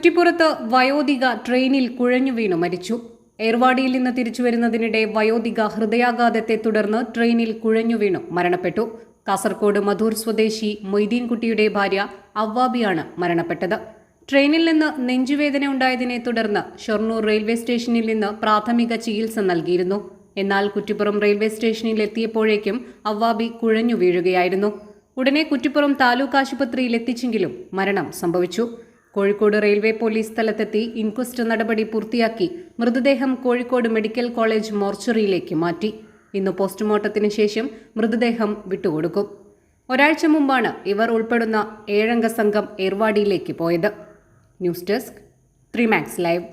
കുറ്റിപ്പുറത്ത് വയോധിക ട്രെയിനിൽ കുഴഞ്ഞു വീണു മരിച്ചു. ഏർവാടിയിൽ നിന്ന് തിരിച്ചുവരുന്നതിനിടെ വയോധിക ഹൃദയാഘാതത്തെ തുടർന്ന് ട്രെയിനിൽ കുഴഞ്ഞു വീണു മരണപ്പെട്ടു. കാസർകോട് മധൂർ സ്വദേശി മൊയ്തീൻകുട്ടിയുടെ ഭാര്യ അവ്വാബിയാണ് മരണപ്പെട്ടത്. ട്രെയിനിൽ നിന്ന് നെഞ്ചുവേദന ഉണ്ടായതിനെ തുടർന്ന് ഷൊർണൂർ റെയിൽവേ സ്റ്റേഷനിൽ നിന്ന് പ്രാഥമിക ചികിത്സ നൽകിയിരുന്നു. എന്നാൽ കുറ്റിപ്പുറം റെയിൽവേ സ്റ്റേഷനിൽ എത്തിയപ്പോഴേക്കും അവ്വാബി കുഴഞ്ഞു വീഴുകയായിരുന്നു. ഉടനെ കുറ്റിപ്പുറം താലൂക്ക് ആശുപത്രിയിൽ എത്തിച്ചെങ്കിലും മരണം സംഭവിച്ചു. കോഴിക്കോട് റെയിൽവേ പോലീസ് സ്ഥലത്തെത്തി ഇൻക്വസ്റ്റ് നടപടി പൂർത്തിയാക്കി മൃതദേഹം കോഴിക്കോട് മെഡിക്കൽ കോളേജ് മോർച്ചറിയിലേക്ക് മാറ്റി. ഇന്ന് പോസ്റ്റ്മോർട്ടത്തിന് ശേഷം മൃതദേഹം വിട്ടുകൊടുക്കും. ഒരാഴ്ച മുമ്പാണ് ഇവർ ഉൾപ്പെടുന്ന 7 അംഗ സംഘം ഏർവാടിയിലേക്ക് പോയത്. News desk 3 max live.